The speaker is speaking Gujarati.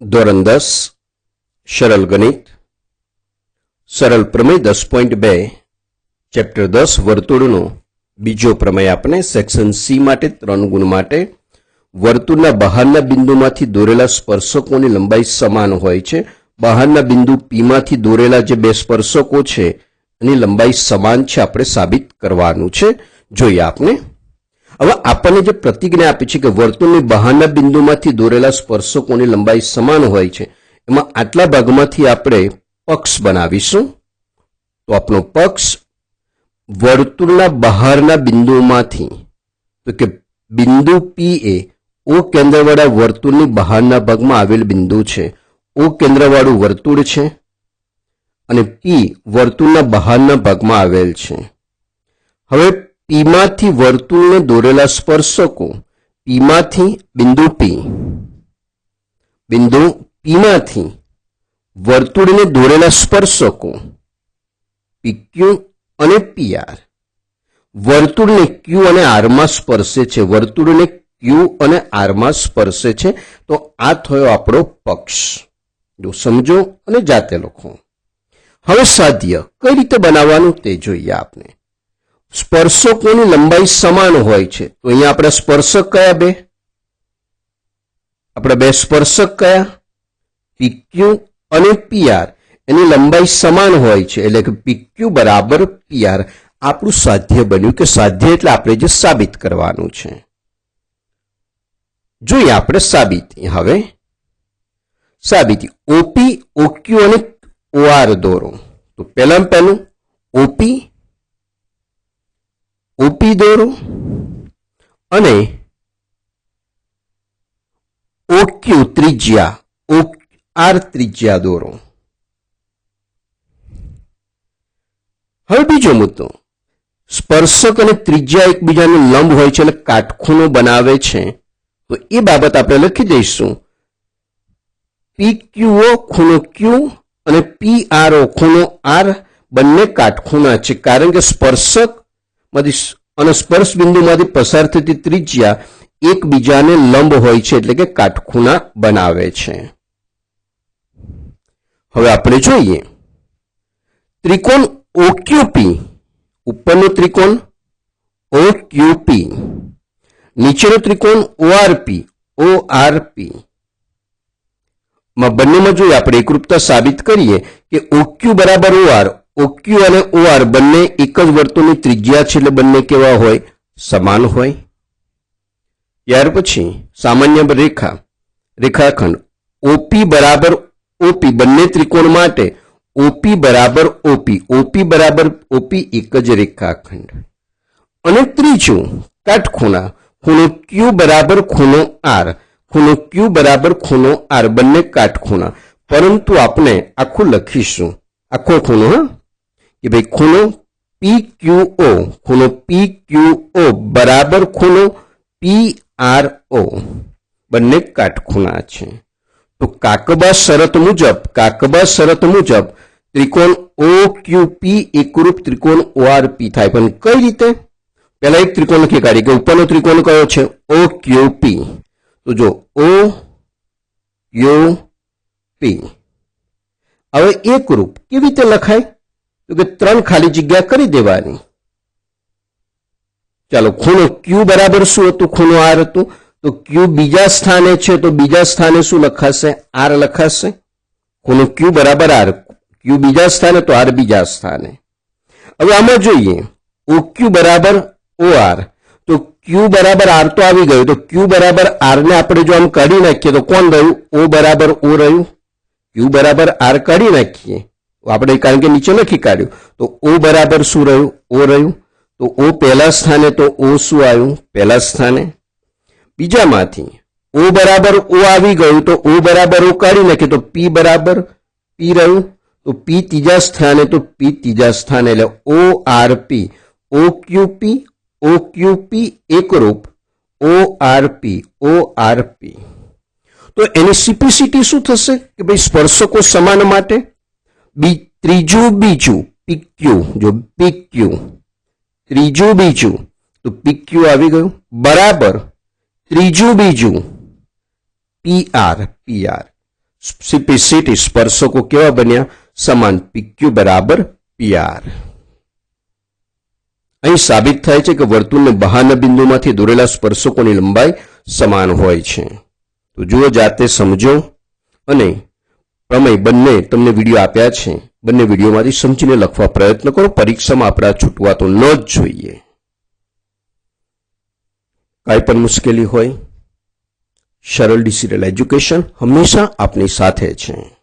ધોરણ 10 સરળ ગણિત સરળ પ્રમેય 10.2 ચેપ્ટર 10 વર્તુળનો બીજો પ્રમેય આપણે સેક્શન સી માટે 3 ગુણ માટે વર્તુળના બહારના બિંદુમાંથી દોરેલા સ્પર્શકોની લંબાઈ સમાન હોય છે. બહારના બિંદુ પી માંથી દોરેલા જે બે સ્પર્શકો છે એની લંબાઈ સમાન છે આપણે સાબિત કરવાનું છે. જોઈએ આપણે હવે આપણને જે પ્રતિજ્ઞા આપી છે કે વર્તુળની બહારના બિંદુમાંથી દોરેલા સ્પર્શકોની લંબાઈ સમાન હોય છે એમાં આટલા ભાગમાંથી આપણે પક્ષ બનાવીશું. તો આપણો પક્ષ વર્તુળના બહારના બિંદુમાંથી તો કે બિંદુ પી એ ઓ કેન્દ્રવાળા વર્તુળની બહારના ભાગમાં આવેલ બિંદુ છે. ઓ કેન્દ્રવાળું વર્તુળ છે અને પી વર્તુળના બહારના ભાગમાં આવેલ છે. હવે પીમાંથી વર્તુળને દોરેલા સ્પર્શકો પીમાંથી બિંદુ પીમાંથી વર્તુળને દોરેલા સ્પર્શકો પીક્યુ અને પીઆર વર્તુળને ક્યુ અને આરમાં સ્પર્શે છે. વર્તુળને ક્યુ અને આરમાં સ્પર્શે છે. તો આ થયો આપણો પક્ષ. જો સમજો અને જાતે લખો. હવે સાધ્ય કઈ રીતે બનાવવાનું તે જોઈએ આપણે. સ્પર્શકોની લંબાઈ સમાન હોય છે તો અહીંયા આપણે સ્પર્શક કયા બે? આપણે બે સ્પર્શક કયા? પીક્યુ અને પીઆર એની લંબાઈ સમાન હોય છે એટલે કે પીક્યુ બરાબર પીઆર. આપણું સાધ્ય બન્યું કે સાધ્ય એટલે આપણે જે સાબિત કરવાનું છે. જોઈએ આપણે સાબિતી. હવે સાબિતી ઓપી ઓક્યુ અને ઓઆર દોરો. તો પહેલામાં પહેલું ઓપી દોરો અને ઓક્યુ ત્રિજ્યા આર ત્રિજ્યા દોરો. હવે બીજો મુદ્દો સ્પર્શક અને ત્રિજ્યા એકબીજાને લંબ હોય છે એટલે કાટખૂણો બનાવે છે. તો એ બાબત આપણે લખી દઈશું. પી ક્યુઓ ખૂણો ક્યુ અને પી આરઓ ખૂણો આર બંને કાટખૂણા છે કારણ કે સ્પર્શક અને સ્પર્શ બિંદુમાંથી પસાર થતી ત્રિજ્યા એકબીજાને લંબ હોય છે એટલે કે કાટખૂણા બનાવે છે. હવે આપણે જોઈએ ત્રિકોણ ઓક્યુપી. ઉપરનો ત્રિકોણ ઓક્યુપી, નીચેનો ત્રિકોણ ઓઆરપી માં બંનેમાં જોઈએ આપણે એકરૂપતા સાબિત કરીએ કે ઓક્યુ બરાબર ઓઆર. ઓક્યુ અને ઓઆર બંને એક જ વર્તુળની ત્રિજ્યા છે એટલે બંને કેવા હોય? સમાન હોય. ત્યાર પછી સામાન્ય રેખાખંડ ઓપી બરાબર ઓપી બંને ત્રિકોણ માટે ઓપી બરાબર ઓપી એક જ રેખાખંડ. અને ત્રીજું કાટખૂણા ખૂણો ક્યુ બરાબર ખૂણો આર. ખૂણો ક્યુ બરાબર ખૂણો આર બંને કાટખૂણા. પરંતુ આપણે આખું લખીશું આખો ખૂણો કે ભાઈ ખૂણો પી ક્યુઓ બરાબર ખૂણો પી આર ઓ બંને કાટખૂણા છે. તો કાકબા શરત મુજબ ત્રિકોણ ઓ ક્યુ પી એકરૂપ ત્રિકોણ ઓઆરપી થાય. પણ કઈ રીતે? પહેલા એક ત્રિકોણ લખી કાઢી કે ઉપરનો ત્રિકોણ કયો છે? ઓ ક્યુ પી. તો જો ઓ ક્યુ પી હવે એકરૂપ કેવી રીતે લખાય? તો કે 3 ખાલી જગ્યા કરી દેવાની. ચાલો ખૂણો ક્યુ બરાબર શું હતું? ખૂણો આર હતું. તો ક્યુ બીજા સ્થાને છે તો બીજા સ્થાને શું લખાશે? આર લખાશે. ખૂણો ક્યુ બરાબર આર. ક્યુ બીજા સ્થાને તો આર બીજા સ્થાને. હવે આમાં જોઈએ ઓ ક્યુ બરાબર ઓ આર. તો ક્યુ બરાબર આર તો આવી ગયું. તો ક્યુ બરાબર આર ને આપણે જો આમ કાઢી નાખીએ તો કોણ રહ્યું? ઓ બરાબર ઓ રહ્યું. ક્યુ બરાબર આર કાઢી નાખીએ આપણે કારણ કે નીચે લખી કાઢ્યું. તો ઓ બરાબર શું રહ્યું? ઓ રહ્યું. તો ઓ પહેલા સ્થાને તો ઓ શું આવ્યું? પહેલા સ્થાને. બીજામાંથી ઓ બરાબર ઓ આવી ગયું તો ઓ બરાબર ઓ કાઢી નાખીએ તો પી બરાબર પી રહ્યું. તો પી ત્રીજા સ્થાને તો પી ત્રીજા સ્થાને એટલે ઓ આર પી. ઓ ક્યુ પી એકરૂપ ઓ આર પી. તો એની સિમ્પ્લિસિટી શું થશે કે ભાઈ સ્પર્શકો સમાન માટે ત્રીજું પીક્યુ. જો પીક્યુ ત્રીજું બીજું તો પીક્યુ આવી ગયું બરાબર ત્રીજું બીજું પીઆર. સ્પેસિફિસિટી સ્પર્શકો કેવા બન્યા? સમાન. PQ બરાબર PR. અહીં સાબિત થાય છે કે વર્તુળને બહારના બિંદુમાંથી દોરેલા સ્પર્શકોની લંબાઈ સમાન હોય છે. તો જુઓ, જાતે સમજો અને પ્રમેય બંને તમને વિડીયો આપ્યા છે, બંને વિડીયોમાંથી સમજીને લખવા પ્રયત્ન કરો. પરીક્ષામાં આપણે છૂટવા તો ન જ જોઈએ. કાંઈ પણ મુશ્કેલી હોય, સરળ ડિજિટલ એજ્યુકેશન હંમેશા આપની સાથે છે.